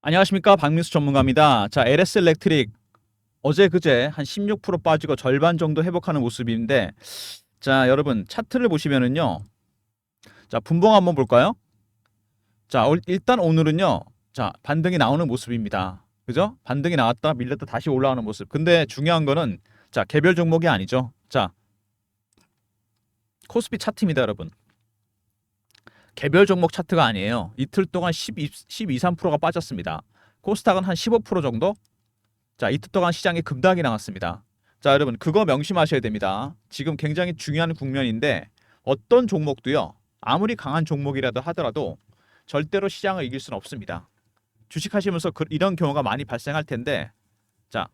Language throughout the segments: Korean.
안녕하십니까, 박민수 전문가입니다. 자, LS 일렉트릭 어제 그제 한 16% 빠지고 절반 정도 회복하는 모습인데, 자, 여러분 차트를 보시면은요, 자, 분봉 한번 볼까요? 자, 일단 오늘은요, 자, 반등이 나오는 모습입니다. 그죠? 반등이 나왔다 밀렸다 다시 올라오는 모습. 근데 중요한 거는, 자, 개별 종목이 아니죠. 자, 코스피 차트입니다, 여러분. 개별 종목 차트가 아니에요. 이틀 동안 3%가 빠졌습니다. 코스닥은 한 15% 정도. 자, 이틀 동안 시장에 급락이 나왔습니다. 자, 여러분 그거 명심하셔야 됩니다. 지금 굉장히 중요한 국면인데, 어떤 종목도요, 아무리 강한 종목이라도 하더라도 절대로 시장을 이길 수는 없습니다. 주식하시면서 이런 경우가 많이 발생할 텐데, 자,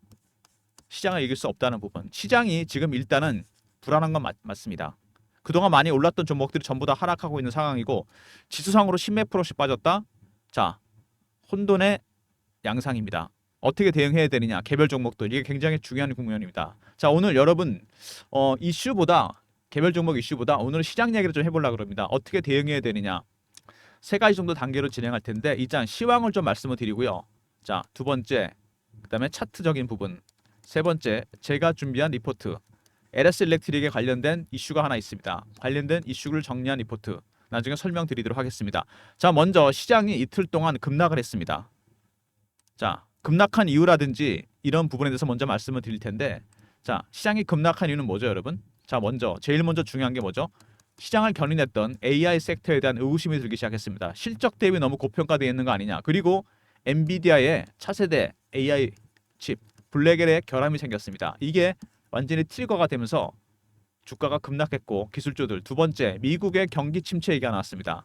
시장을 이길 수 없다는 부분. 시장이 지금 일단은 불안한 건 맞습니다. 그동안 많이 올랐던 종목들이 전부 다 하락하고 있는 상황이고, 지수상으로 10몇 프로씩 빠졌다. 자, 혼돈의 양상입니다. 어떻게 대응해야 되느냐, 개별 종목들, 이게 굉장히 중요한 국면입니다. 자, 오늘 여러분 이슈보다, 개별 종목 이슈보다 오늘 시장 얘기를 좀 해보려고 합니다. 어떻게 대응해야 되느냐, 세 가지 정도 단계로 진행할 텐데, 일단 시황을 좀 말씀을 드리고요. 자, 두 번째, 그다음에 차트적인 부분, 세 번째, 제가 준비한 리포트, LS 일렉트릭에 관련된 이슈가 하나 있습니다. 관련된 이슈를 정리한 리포트 나중에 설명드리도록 하겠습니다. 자, 먼저 시장이 이틀 동안 급락을 했습니다. 자, 급락한 이유라든지 이런 부분에 대해서 먼저 말씀을 드릴 텐데, 자, 시장이 급락한 이유는 뭐죠, 여러분? 자, 제일 먼저 중요한 게 뭐죠? 시장을 견인했던 AI 섹터에 대한 의구심이 들기 시작했습니다. 실적 대비 너무 고평가되어 있는 거 아니냐. 그리고 엔비디아의 차세대 AI 칩 블랙엘의 결함이 생겼습니다. 이게 완전히 트리거가 되면서 주가가 급락했고, 기술주들. 두 번째, 미국의 경기 침체 얘기가 나왔습니다.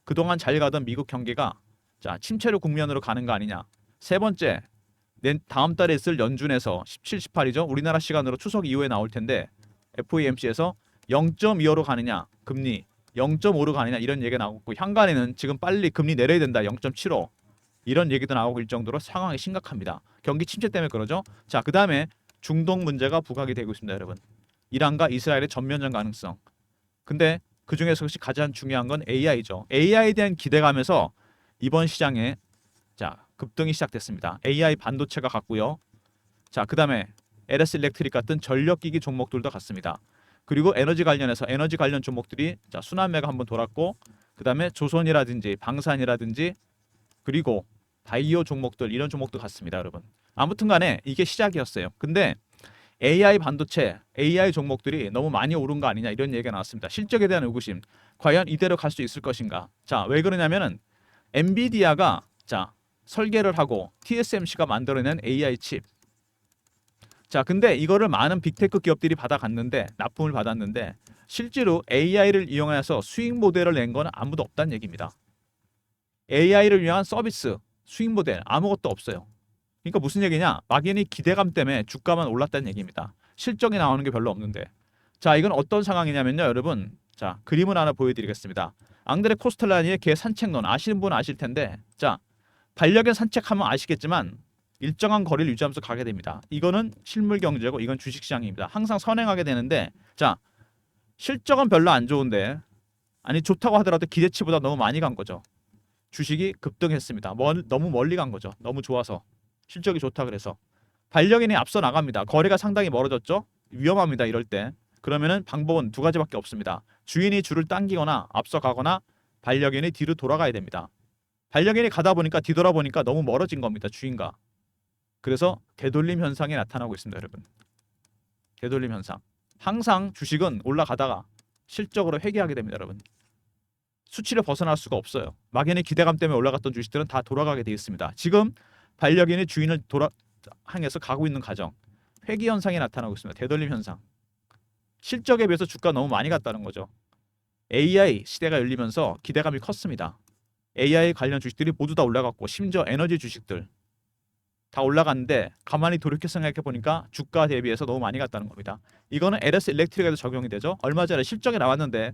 그동안 잘 가던 미국 경기가, 자, 침체로 국면으로 가는 거 아니냐. 세 번째, 다음 달에 있을 연준에서 17, 18이죠. 우리나라 시간으로 추석 이후에 나올 텐데, FOMC에서 0.25로 가느냐, 금리 0.5로 가느냐, 이런 얘기가 나오고, 향간에는 지금 빨리 금리 내려야 된다, 0.75, 이런 얘기도 나오고 있을 정도로 상황이 심각합니다. 경기 침체 때문에 그러죠. 자, 그 다음에 중동 문제가 부각이 되고 있습니다, 여러분. 이란과 이스라엘의 전면전 가능성. 근데 그 중에서 가장 중요한 건 AI죠. AI에 대한 기대감에서 이번 시장에, 자, 급등이 시작됐습니다. AI 반도체가 갔고요. 자, 그다음에 LS 일렉트릭 같은 전력기기 종목들도 갔습니다. 그리고 에너지 관련해서 에너지 관련 종목들이, 자, 순환매가 한번 돌았고, 그다음에 조선이라든지 방산이라든지, 그리고 바이오 종목들, 이런 종목도 갔습니다, 여러분. 아무튼간에 이게 시작이었어요. 근데 AI 반도체, AI 종목들이 너무 많이 오른 거 아니냐, 이런 얘기가 나왔습니다. 실적에 대한 의구심. 과연 이대로 갈 수 있을 것인가? 자, 왜 그러냐면은 엔비디아가, 자, 설계를 하고 TSMC가 만들어낸 AI 칩. 자, 근데 이거를 많은 빅테크 기업들이 받아갔는데, 납품을 받았는데, 실제로 AI를 이용해서 수익 모델을 낸 건 아무도 없다는 얘기입니다. AI를 위한 서비스, 수익 모델 아무것도 없어요. 그러니까 무슨 얘기냐? 막연히 기대감 때문에 주가만 올랐다는 얘기입니다. 실적이 나오는 게 별로 없는데. 자, 이건 어떤 상황이냐면요, 여러분. 자, 그림을 하나 보여드리겠습니다. 앙드레 코스텔라니의 개 산책론 아시는 분은 아실 텐데, 자, 반려견 산책하면 아시겠지만 일정한 거리를 유지하면서 가게 됩니다. 이거는 실물 경제고, 이건 주식시장입니다. 항상 선행하게 되는데, 자, 실적은 별로 안 좋은데, 아니 좋다고 하더라도 기대치보다 너무 많이 간 거죠. 주식이 급등했습니다. 너무 멀리 간 거죠. 너무 좋아서. 실적이 좋다 그래서. 반려견이 앞서 나갑니다. 거리가 상당히 멀어졌죠. 위험합니다, 이럴 때. 그러면은 방법은 두 가지밖에 없습니다. 주인이 줄을 당기거나 앞서 가거나, 반려견이 뒤로 돌아가야 됩니다. 반려견이 가다 보니까, 뒤돌아보니까 너무 멀어진 겁니다, 주인과. 그래서 되돌림 현상이 나타나고 있습니다, 여러분. 되돌림 현상. 항상 주식은 올라가다가 실적으로 회귀하게 됩니다, 여러분. 수치를 벗어날 수가 없어요. 막연히 기대감 때문에 올라갔던 주식들은 다 돌아가게 되어 있습니다. 지금 반려견이 주인을 향해서 가고 있는 과정, 회귀 현상이 나타나고 있습니다. 되돌림 현상. 실적에 비해서 주가 너무 많이 갔다는 거죠. AI 시대가 열리면서 기대감이 컸습니다. AI 관련 주식들이 모두 다 올라갔고, 심지어 에너지 주식들 다 올라갔는데, 가만히 돌이켜 생각해 보니까 주가 대비해서 너무 많이 갔다는 겁니다. 이거는 LS 일렉트릭에도 적용이 되죠. 얼마 전에 실적이 나왔는데,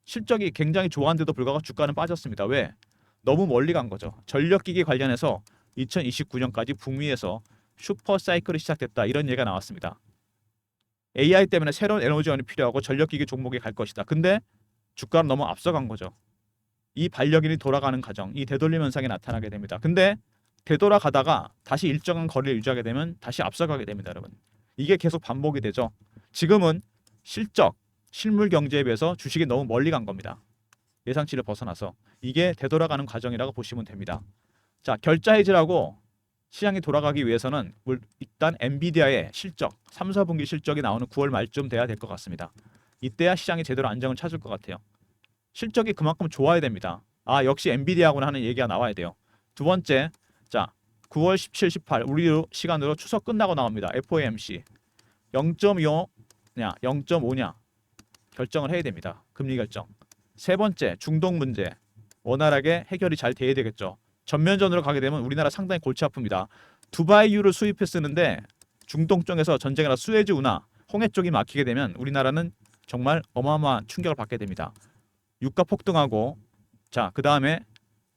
실적이 굉장히 좋았는데도 불구하고 주가는 빠졌습니다. 왜? 너무 멀리 간 거죠. 전력기기 관련해서 2029년까지 북미에서 슈퍼 사이클이 시작됐다, 이런 얘기가 나왔습니다. AI 때문에 새로운 에너지원이 필요하고 전력기기 종목이 갈 것이다. 근데 주가는 너무 앞서간 거죠. 이 반려견이 돌아가는 과정, 이 되돌림 현상이 나타나게 됩니다. 근데 되돌아가다가 다시 일정한 거리를 유지하게 되면 다시 앞서가게 됩니다, 여러분. 이게 계속 반복이 되죠. 지금은 실적, 실물 경제에 비해서 주식이 너무 멀리 간 겁니다. 예상치를 벗어나서 이게 되돌아가는 과정이라고 보시면 됩니다. 자, 결자 해지라고 시장이 돌아가기 위해서는 일단 엔비디아의 실적, 3, 4분기 실적이 나오는 9월 말쯤 돼야 될 것 같습니다. 이때야 시장이 제대로 안정을 찾을 것 같아요. 실적이 그만큼 좋아야 됩니다. 아, 역시 엔비디아구나 하는 얘기가 나와야 돼요. 두 번째, 자, 9월 17, 18 우리 시간으로 추석 끝나고 나옵니다. FOMC 0.25냐 0.5냐 결정을 해야 됩니다. 금리 결정. 세 번째, 중동 문제 원활하게 해결이 잘 돼야 되겠죠. 전면전으로 가게 되면 우리나라 상당히 골치 아픕니다. 두바이유를 수입해 쓰는데 중동 쪽에서 전쟁이나 수에즈 운하, 홍해 쪽이 막히게 되면 우리나라는 정말 어마어마한 충격을 받게 됩니다. 유가 폭등하고, 자, 그 다음에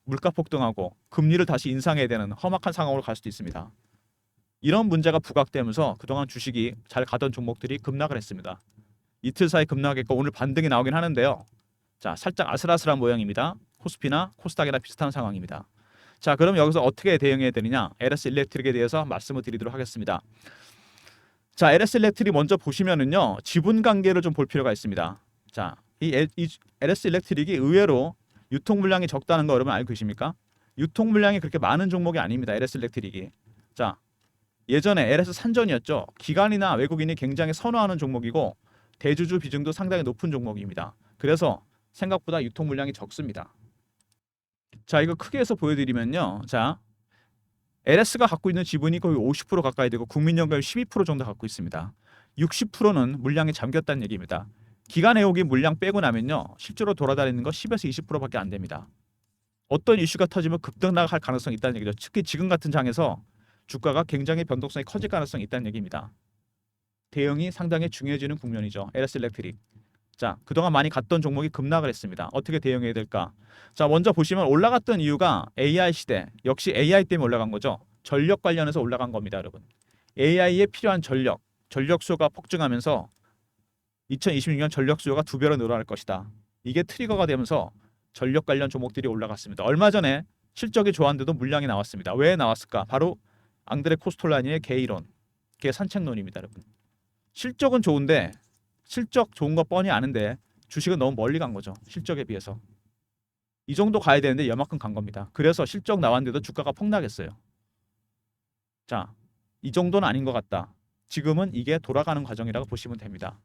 물가 폭등하고 금리를 다시 인상해야 되는 험악한 상황으로 갈 수도 있습니다. 이런 문제가 부각되면서 그동안 주식이 잘 가던 종목들이 급락을 했습니다. 이틀 사이 급락했고 오늘 반등이 나오긴 하는데요. 자, 살짝 아슬아슬한 모양입니다. 코스피나 코스닥이나 비슷한 상황입니다. 자, 그럼 여기서 어떻게 대응해야 되느냐? LS 일렉트릭에 대해서 말씀을 드리도록 하겠습니다. 자, LS 일렉트릭 먼저 보시면은요, 지분 관계를 좀 볼 필요가 있습니다. 자, 이 LS 일렉트릭이 의외로 유통 물량이 적다는 거 여러분 알고 계십니까? 유통 물량이 그렇게 많은 종목이 아닙니다. LS 일렉트릭이. 자, 예전에 LS 산전이었죠. 기관이나 외국인이 굉장히 선호하는 종목이고 대주주 비중도 상당히 높은 종목입니다. 그래서 생각보다 유통 물량이 적습니다. 자, 이거 크게 해서 보여드리면요. 자, LS가 갖고 있는 지분이 거의 50% 가까이 되고 국민연금이 12% 정도 갖고 있습니다. 60%는 물량이 잠겼다는 얘기입니다. 기관 애호기 물량 빼고 나면요, 실제로 돌아다니는 거 10에서 20%밖에 안 됩니다. 어떤 이슈가 터지면 급등락할 가능성이 있다는 얘기죠. 특히 지금 같은 장에서 주가가 굉장히 변동성이 커질 가능성이 있다는 얘기입니다. 대응이 상당히 중요해지는 국면이죠. LS 일렉트릭. 자, 그동안 많이 갔던 종목이 급락을 했습니다. 어떻게 대응해야 될까? 자, 먼저 보시면 올라갔던 이유가 AI 시대, 역시 AI 때문에 올라간 거죠. 전력 관련해서 올라간 겁니다, 여러분. AI에 필요한 전력 수요가 폭증하면서 2026년 전력 수요가 2배로 늘어날 것이다. 이게 트리거가 되면서 전력 관련 종목들이 올라갔습니다. 얼마 전에 실적이 좋았는데도 물량이 나왔습니다. 왜 나왔을까? 바로 앙드레 코스톨라니의 개이론, 개 산책론입니다, 여러분. 실적은 좋은데 실적 좋은 거 뻔히 아는데 주식은 너무 멀리 간 거죠. 실적에 비해서. 이 정도 가야 되는데 이만큼 간 겁니다. 그래서 실적 나왔는데도 주가가 폭락했어요. 자, 이 정도는 아닌 것 같다. 지금은 이게 돌아가는 과정이라고 보시면 됩니다.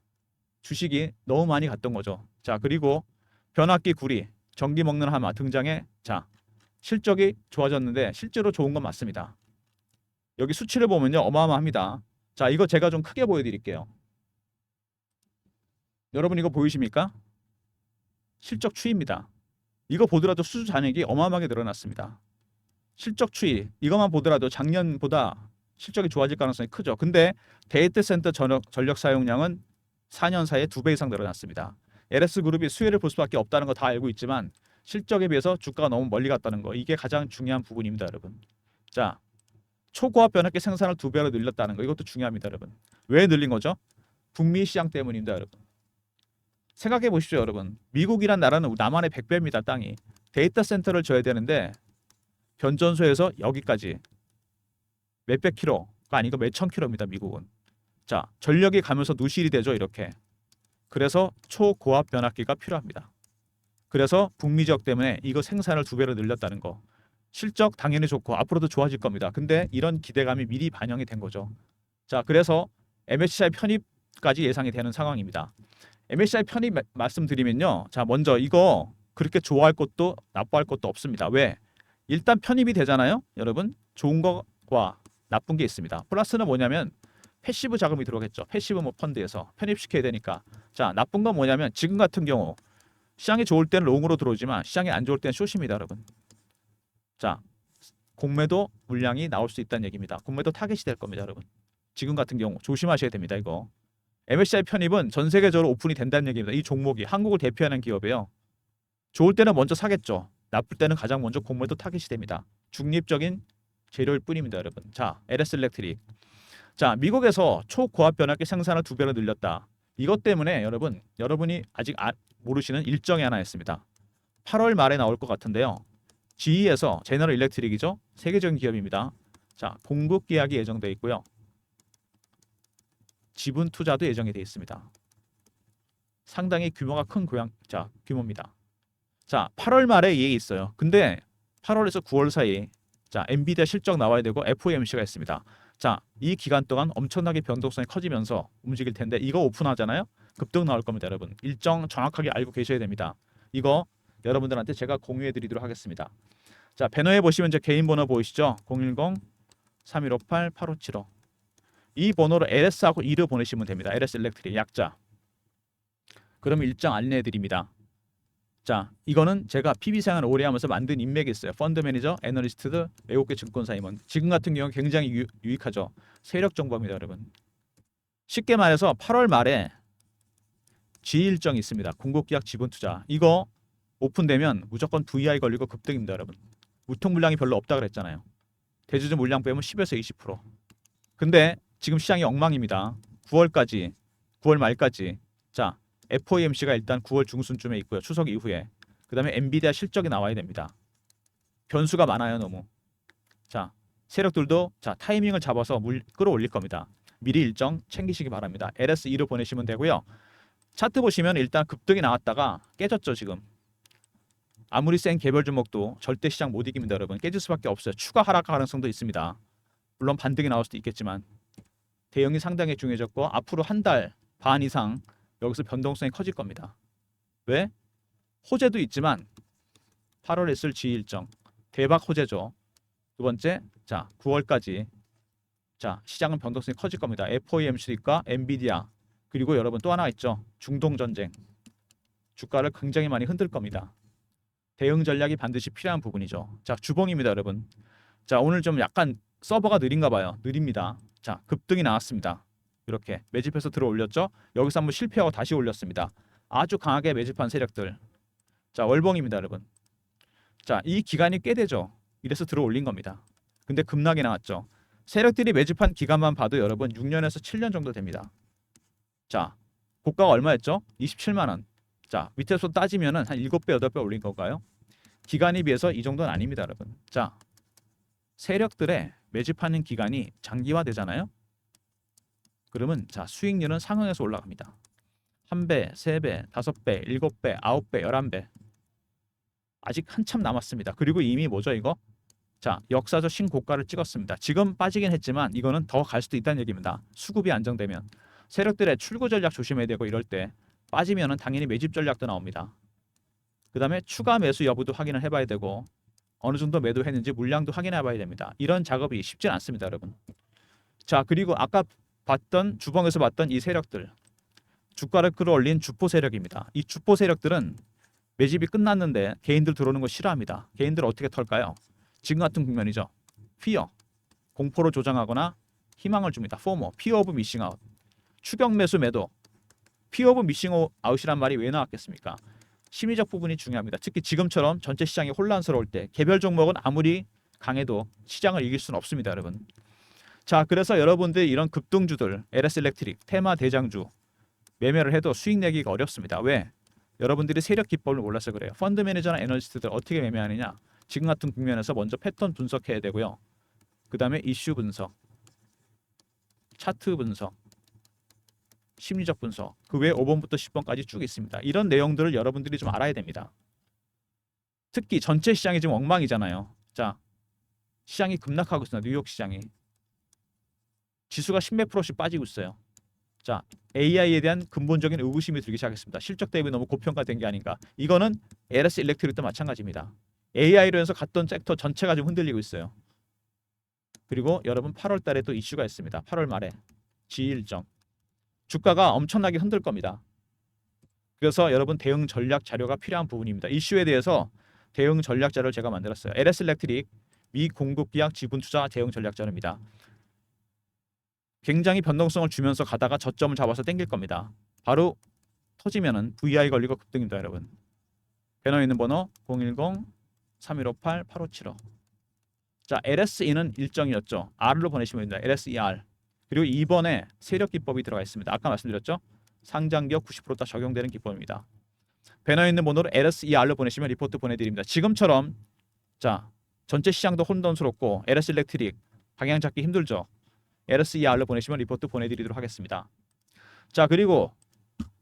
주식이 너무 많이 갔던 거죠. 자, 그리고 변압기 구리, 전기 먹는 하마 등장해. 자, 실적이 좋아졌는데 실제로 좋은 건 맞습니다. 여기 수치를 보면요, 어마어마합니다. 자, 이거 제가 좀 크게 보여드릴게요. 여러분 이거 보이십니까? 실적 추이입니다. 이거 보더라도 수주 잔액이 어마어마하게 늘어났습니다. 실적 추이 이것만 보더라도 작년보다 실적이 좋아질 가능성이 크죠. 근데 데이터 센터 전력 사용량은 4년 사이에 2배 이상 늘어났습니다. LS그룹이 수혜를 볼 수밖에 없다는 거 다 알고 있지만 실적에 비해서 주가가 너무 멀리 갔다는 거, 이게 가장 중요한 부분입니다, 여러분. 자, 초고압 변압기 생산을 2배로 늘렸다는 거, 이것도 중요합니다, 여러분. 왜 늘린 거죠? 북미 시장 때문입니다, 여러분. 생각해 보십시오, 여러분. 미국이란 나라는 남한의 100배입니다, 땅이. 데이터 센터를 져야 되는데 변전소에서 여기까지 몇백 킬로가 아니고 몇천 킬로입니다, 미국은. 자, 전력이 가면서 누실이 되죠, 이렇게. 그래서 초고압 변압기가 필요합니다. 그래서 북미 지역 때문에 이거 생산을 2배로 늘렸다는 거. 실적 당연히 좋고 앞으로도 좋아질 겁니다. 근데 이런 기대감이 미리 반영이 된 거죠. 자, 그래서 MSCI 편입까지 예상이 되는 상황입니다. MSCI 편입 말씀드리면요. 자, 먼저 이거 그렇게 좋아할 것도 나빠할 것도 없습니다. 왜? 일단 편입이 되잖아요. 여러분, 좋은 거와 나쁜 게 있습니다. 플러스는 뭐냐면 패시브 자금이 들어오겠죠. 패시브 뭐 펀드에서 편입시켜야 되니까. 자, 나쁜 건 뭐냐면 지금 같은 경우 시장이 좋을 때는 롱으로 들어오지만 시장이 안 좋을 때는 숏입니다, 여러분. 자, 공매도 물량이 나올 수 있다는 얘기입니다. 공매도 타겟이 될 겁니다, 여러분. 지금 같은 경우 조심하셔야 됩니다, 이거. MSCI 편입은 전 세계적으로 오픈이 된다는 얘기입니다. 이 종목이 한국을 대표하는 기업이에요. 좋을 때는 먼저 사겠죠. 나쁠 때는 가장 먼저 공매도 타겟이 됩니다. 중립적인 재료일 뿐입니다, 여러분. 자, LS 일렉트릭. 자, 미국에서 초고압 변압기 생산을 2배로 늘렸다. 이것 때문에 여러분이 아직 모르시는 일정이 하나 있습니다. 8월 말에 나올 것 같은데요. GE에서 제너럴 일렉트릭이죠. 세계적인 기업입니다. 자, 공급 계약이 예정돼 있고요. 지분 투자도 예정이 돼 있습니다. 상당히 규모가 큰 규모입니다. 자, 8월 말에 이게 있어요. 근데 8월에서 9월 사이에 자, 엔비디아 실적 나와야 되고 FOMC가 있습니다. 자, 이 기간 동안 엄청나게 변동성이 커지면서 움직일 텐데 이거 오픈하잖아요. 급등 나올 겁니다, 여러분. 일정 정확하게 알고 계셔야 됩니다. 이거 여러분들한테 제가 공유해 드리도록 하겠습니다. 자, 배너에 보시면 제 개인 번호 보이시죠? 010-3158-8575. 이 번호로 LS하고 2를 보내시면 됩니다. LS 일렉트릭 약자. 그럼 일정 안내해 드립니다. 자, 이거는 제가 PB 생활 오래 하면서 만든 인맥이 있어요. 펀드 매니저, 애널리스트들, 외국계 증권사 임원. 지금 같은 경우는 굉장히 유익하죠. 세력 정보입니다, 여러분. 쉽게 말해서 8월 말에 G 일정이 있습니다. 공급계약 지분 투자. 이거 오픈되면 무조건 VI 걸리고 급등입니다, 여러분. 무통 물량이 별로 없다 그랬잖아요. 대주주 물량 빼면 10에서 20%. 근데 지금 시장이 엉망입니다. 9월 말까지. 자, FOMC가 일단 9월 중순쯤에 있고요. 추석 이후에. 그다음에 엔비디아 실적이 나와야 됩니다. 변수가 많아요, 너무. 자, 세력들도 자, 타이밍을 잡아서 끌어올릴 겁니다. 미리 일정 챙기시기 바랍니다. LS2로 보내시면 되고요. 차트 보시면 일단 급등이 나왔다가 깨졌죠, 지금. 아무리 센 개별 종목도 절대 시장 못 이깁니다, 여러분. 깨질 수밖에 없어요. 추가 하락 가능성도 있습니다. 물론 반등이 나올 수도 있겠지만 대응이 상당히 중요해졌고 앞으로 한 달 반 이상 여기서 변동성이 커질 겁니다. 왜? 호재도 있지만 8월에 있을 G 일정 대박 호재죠. 두 번째, 자 9월까지 자 시장은 변동성이 커질 겁니다. FOMC과 엔비디아 그리고 여러분 또 하나 있죠. 중동 전쟁 주가를 굉장히 많이 흔들 겁니다. 대응 전략이 반드시 필요한 부분이죠. 자 주봉입니다, 여러분. 자 오늘 좀 약간 서버가 느린가 봐요. 느립니다. 자 급등이 나왔습니다. 이렇게 매집해서 들어 올렸죠. 여기서 한번 실패하고 다시 올렸습니다. 아주 강하게 매집한 세력들. 자 월봉입니다, 여러분. 자 이 기간이 꽤 되죠. 이래서 들어 올린 겁니다. 근데 급락이 나왔죠. 세력들이 매집한 기간만 봐도 여러분 6년에서 7년 정도 됩니다. 자 고가가 얼마였죠? 27만 원. 자 밑에서 따지면은 한 7배 8배 올린 건가요? 기간에 비해서 이 정도는 아닙니다, 여러분. 자 세력들의 매집하는 기간이 장기화되잖아요. 그러면 자 수익률은 상향해서 올라갑니다. 1배, 3배, 5배, 7배, 9배, 11배. 아직 한참 남았습니다. 그리고 이미 뭐죠 이거? 자 역사적 신고가를 찍었습니다. 지금 빠지긴 했지만 이거는 더 갈 수도 있다는 얘기입니다. 수급이 안정되면 세력들의 출구 전략 조심해야 되고 이럴 때 빠지면은 당연히 매집 전략도 나옵니다. 그 다음에 추가 매수 여부도 확인을 해봐야 되고 어느 정도 매도했는지 물량도 확인해봐야 됩니다. 이런 작업이 쉽진 않습니다, 여러분. 자 그리고 아까 봤던 주봉에서 봤던 이 세력들 주가를 끌어올린 주포 세력입니다. 이 주포 세력들은 매집이 끝났는데 개인들 들어오는 거 싫어합니다. 개인들 어떻게 털까요? 지금 같은 국면이죠. 피어 공포로 조장하거나 희망을 줍니다. 포모 피어 오브 미싱 아웃 추격 매수 매도 피어 오브 미싱 아웃이란 말이 왜 나왔겠습니까? 심리적 부분이 중요합니다. 특히 지금처럼 전체 시장이 혼란스러울 때 개별 종목은 아무리 강해도 시장을 이길 수는 없습니다, 여러분. 자 그래서 여러분들 이런 급등주들 LS 일렉트릭 테마 대장주 매매를 해도 수익 내기가 어렵습니다. 왜? 여러분들이 세력 기법을 몰라서 그래요. 펀드 매니저나 애널리스트들 어떻게 매매하느냐? 지금 같은 국면에서 먼저 패턴 분석해야 되고요. 그 다음에 이슈 분석, 차트 분석, 심리적 분석, 그 외에 5번부터 10번까지 쭉 있습니다. 이런 내용들을 여러분들이 좀 알아야 됩니다. 특히 전체 시장이 지금 엉망이잖아요. 자, 시장이 급락하고 있습니다. 뉴욕 시장이. 지수가 10몇 %씩 빠지고 있어요. 자, AI에 대한 근본적인 의구심이 들기 시작했습니다. 실적 대비 너무 고평가된 게 아닌가. 이거는 LS 일렉트릭도 마찬가지입니다. AI로 해서 갔던 섹터 전체가 지금 흔들리고 있어요. 그리고 여러분 8월 달에 또 이슈가 있습니다. 8월 말에 G 일정. 주가가 엄청나게 흔들 겁니다. 그래서 여러분 대응 전략 자료가 필요한 부분입니다. 이슈에 대해서 대응 전략 자료를 제가 만들었어요. LS 일렉트릭 미 공급 계약 지분 투자 대응 전략 자료입니다. 굉장히 변동성을 주면서 가다가 저점을 잡아서 땡길 겁니다. 바로 터지면은 VI 걸리고 급등입니다, 여러분. 배너에 있는 번호 010-3158-8575. 자, LS2는 일정이었죠. R로 보내시면 됩니다. LS2R. 그리고 2번에 세력 기법이 들어가 있습니다. 아까 말씀드렸죠. 상장기업 90%다 적용되는 기법입니다. 배너에 있는 번호로 LS2R로 보내시면 리포트 보내드립니다. 지금처럼 자, 전체 시장도 혼돈스럽고 LS 일렉트릭 방향 잡기 힘들죠. LSER로 보내시면 리포트 보내드리도록 하겠습니다. 자, 그리고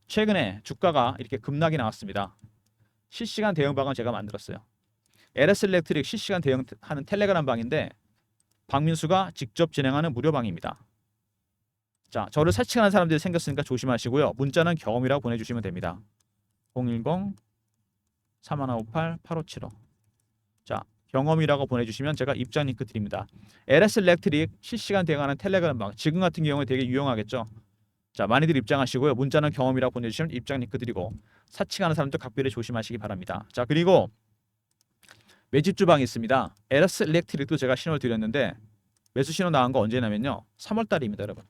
최근에 주가가 이렇게 급락이 나왔습니다. 실시간 대응방은 제가 만들었어요. LS 일렉트릭 실시간 대응하는 텔레그램 방인데 박민수가 직접 진행하는 무료방입니다. 자, 저를 사칭하는 사람들이 생겼으니까 조심하시고요. 문자는 경험이라고 보내주시면 됩니다. 010-3158-8575. 자, 경험이라고 보내주시면 제가 입장 링크 드립니다. LS 일렉트릭 실시간 대응하는 텔레그램 방. 지금 같은 경우에 되게 유용하겠죠. 자, 많이들 입장하시고요. 문자는 경험이라고 보내주시면 입장 링크 드리고 사칭하는 사람들 각별히 조심하시기 바랍니다. 자, 그리고 매집주방이 있습니다. LS 일렉트릭도 제가 신호를 드렸는데 매수 신호 나온 거 언제냐면요. 3월 달입니다, 여러분.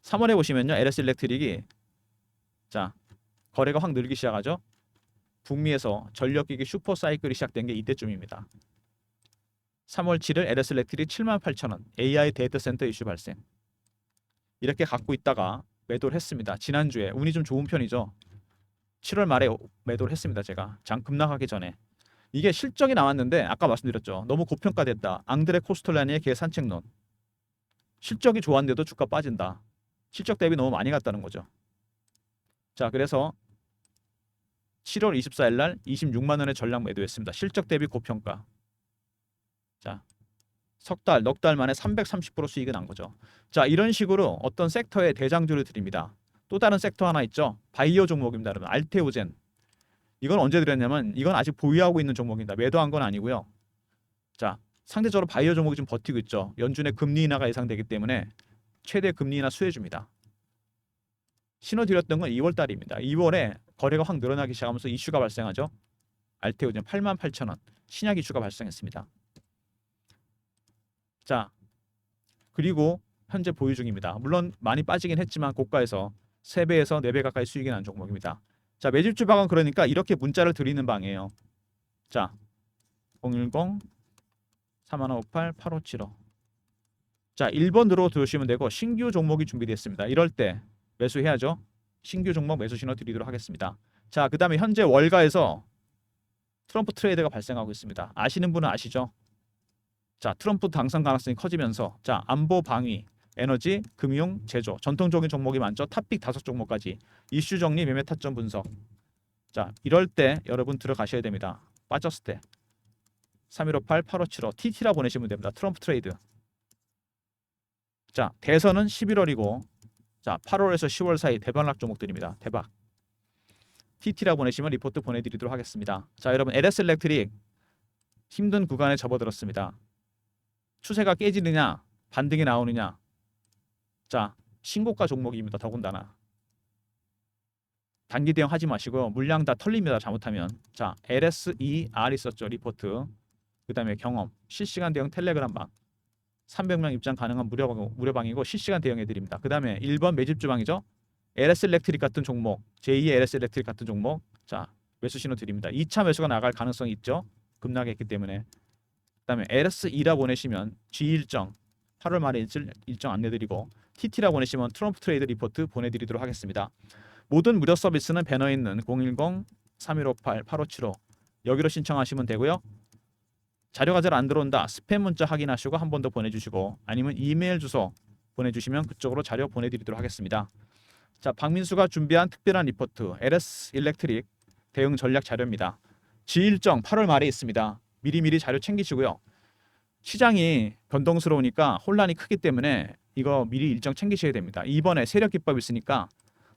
3월에 보시면요. LS 일렉트릭이 자, 거래가 확 늘기 시작하죠. 북미에서 전력기기 슈퍼 사이클이 시작된 게 이때쯤입니다. 3월 7일 LS 일렉트릭 78,000원 AI 데이터 센터 이슈 발생. 이렇게 갖고 있다가 매도를 했습니다. 지난주에 운이 좀 좋은 편이죠. 7월 말에 매도를 했습니다. 제가 장 급락하기 전에. 이게 실적이 나왔는데 아까 말씀드렸죠. 너무 고평가됐다. 앙드레 코스톨라니의 계산책론. 실적이 좋았는데도 주가 빠진다. 실적 대비 너무 많이 갔다는 거죠. 자, 그래서 7월 24일 날 26만 원의 전량 매도했습니다. 실적 대비 고평가. 자, 넉 달 만에 330% 수익이 난 거죠. 자, 이런 식으로 어떤 섹터의 대장주를 드립니다. 또 다른 섹터 하나 있죠. 바이오 종목입니다, 여러분. 알테오젠. 이건 언제 드렸냐면 이건 아직 보유하고 있는 종목입니다. 매도한 건 아니고요. 자, 상대적으로 바이오 종목이 좀 버티고 있죠. 연준의 금리 인하가 예상되기 때문에 최대 금리 인하 수혜줍니다. 신호 드렸던 건 2월 달입니다. 2월에 거래가 확 늘어나기 시작하면서 이슈가 발생하죠. 알테오젠 88,000원 신약 이슈가 발생했습니다. 자, 그리고 현재 보유 중입니다. 물론 많이 빠지긴 했지만 고가에서 3배에서 4배 가까이 수익이 난 종목입니다. 자, 매집주 방은 그러니까 이렇게 문자를 드리는 방이에요. 자, 010-3158-8575. 자, 1번으로 들어오시면 되고 신규 종목이 준비됐습니다. 이럴 때 매수해야죠. 신규 종목 매수 신호 드리도록 하겠습니다. 자, 그 다음에 현재 월가에서 트럼프 트레이드가 발생하고 있습니다. 아시는 분은 아시죠? 자, 트럼프 당선 가능성이 커지면서 자, 안보 방위, 에너지, 금융, 제조, 전통적인 종목이 많죠. 탑픽 5종목까지 이슈 정리, 매매 타점 분석. 자, 이럴 때 여러분 들어가셔야 됩니다. 빠졌을 때 3158-8575 TT라 보내시면 됩니다. 트럼프 트레이드. 자, 대선은 11월이고 자, 8월에서 10월 사이 대반락 종목들입니다. 대박. TT라 보내시면 리포트 보내드리도록 하겠습니다. 자, 여러분 LS 일렉트릭 힘든 구간에 접어들었습니다. 추세가 깨지느냐 반등이 나오느냐. 자, 신고가 종목입니다. 더군다나 단기 대응 하지 마시고요. 물량 다 털립니다. 잘못하면. 자, LSER 있었죠. 리포트. 그 다음에 경험 실시간 대응 텔레그램 방 300명 입장 가능한 무료방이고 실시간 대응해 드립니다. 그 다음에 1번 매집주방이죠. LS 일렉트릭 같은 종목, 제2의 LS 일렉트릭 같은 종목. 자, 매수 신호 드립니다. 2차 매수가 나갈 가능성이 있죠. 급락했기 때문에. 그 다음에 LSE라 보내시면 G 일정 8월 말에 일정 안내드리고 TT라 보내시면 트럼프 트레이드 리포트 보내드리도록 하겠습니다. 모든 무료 서비스는 배너 있는 010-3158-8575 여기로 신청하시면 되고요. 자료가 잘 안 들어온다. 스팸 문자 확인하시고 한 번 더 보내주시고 아니면 이메일 주소 보내주시면 그쪽으로 자료 보내드리도록 하겠습니다. 자, 박민수가 준비한 특별한 리포트 LS 일렉트릭 대응 전략 자료입니다. 지일정 8월 말에 있습니다. 미리미리 자료 챙기시고요. 시장이 변동스러우니까 혼란이 크기 때문에 이거 미리 일정 챙기셔야 됩니다. 이번에 세력 기법 있으니까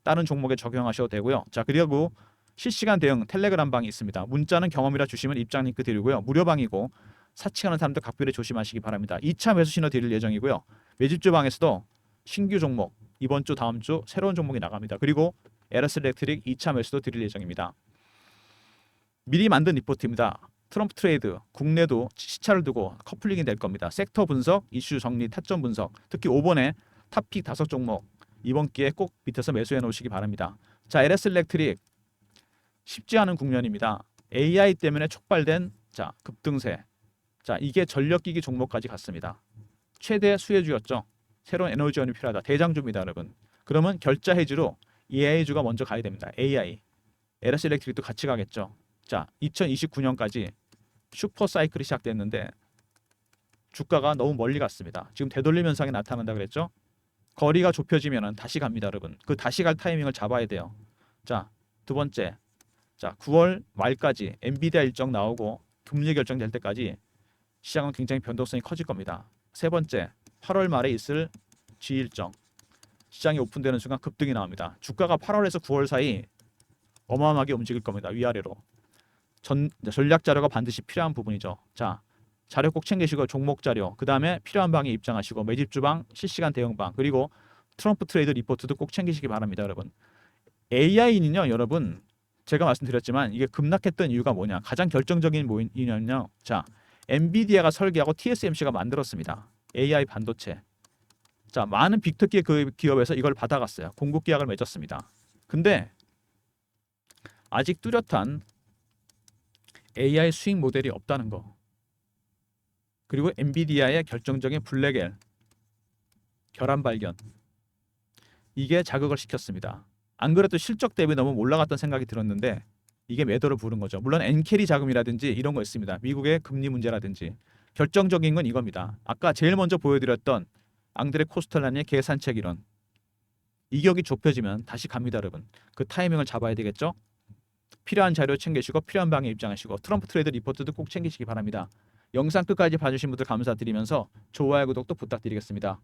다른 종목에 적용하셔도 되고요. 자, 그리고 실시간 대응 텔레그램 방이 있습니다. 문자는 경험이라 주시면 입장 링크 드리고요. 무료방이고 사칭하는 사람들 각별히 조심하시기 바랍니다. 2차 매수 신호 드릴 예정이고요. 매집주 방에서도 신규 종목 이번 주 다음 주 새로운 종목이 나갑니다. 그리고 LS 일렉트릭 2차 매수도 드릴 예정입니다. 미리 만든 리포트입니다. 트럼프 트레이드 국내도 시차를 두고 커플링이 될 겁니다. 섹터 분석, 이슈 정리, 타점 분석. 특히 5번에 탑픽 5종목 이번 기회에 꼭 밑에서 매수해 놓으시기 바랍니다. 자, LS 일렉트릭 쉽지 않은 국면입니다. AI 때문에 촉발된 자, 급등세. 자, 이게 전력기기 종목까지 갔습니다. 최대 수혜주였죠. 새로운 에너지원이 필요하다. 대장주입니다, 여러분. 그러면 결자 해지로 AI주가 먼저 가야 됩니다. AI. LS 일렉트릭도 같이 가겠죠. 자, 2029년까지 슈퍼 사이클이 시작됐는데 주가가 너무 멀리 갔습니다. 지금 되돌림 현상이 나타난다 그랬죠? 거리가 좁혀지면은 다시 갑니다, 여러분. 그 다시 갈 타이밍을 잡아야 돼요. 자, 두 번째. 자, 9월 말까지 엔비디아 일정 나오고 금리 결정될 때까지 시장은 굉장히 변동성이 커질 겁니다. 세 번째, 8월 말에 있을 G 일정. 시장이 오픈되는 순간 급등이 나옵니다. 주가가 8월에서 9월 사이 어마어마하게 움직일 겁니다. 위아래로. 전략 자료가 반드시 필요한 부분이죠. 자, 자료 꼭 챙기시고 종목 자료, 그 다음에 필요한 방에 입장하시고 매집 주방, 실시간 대응방, 그리고 트럼프 트레이드 리포트도 꼭 챙기시기 바랍니다, 여러분. AI는요, 여러분, 제가 말씀드렸지만 이게 급락했던 이유가 뭐냐? 가장 결정적인 이유는요. 자, 엔비디아가 설계하고 TSMC가 만들었습니다. AI 반도체. 자, 많은 빅테크 기업에서 이걸 받아갔어요. 공급 계약을 맺었습니다. 근데 아직 뚜렷한 AI 수익 모델이 없다는 거. 그리고 엔비디아의 결정적인 블랙엘 결함 발견. 이게 자극을 시켰습니다. 안 그래도 실적 대비 너무 올라갔던 생각이 들었는데 이게 매도를 부른 거죠. 물론 엔캐리 자금이라든지 이런 거 있습니다. 미국의 금리 문제라든지. 결정적인 건 이겁니다. 아까 제일 먼저 보여드렸던 앙드레 코스텔라니의 계산책 이론. 이격이 좁혀지면 다시 갑니다, 여러분. 그 타이밍을 잡아야 되겠죠? 필요한 자료 챙기시고 필요한 방에 입장하시고 트럼프 트레이드 리포트도 꼭 챙기시기 바랍니다. 영상 끝까지 봐주신 분들 감사드리면서 좋아요, 구독도 부탁드리겠습니다.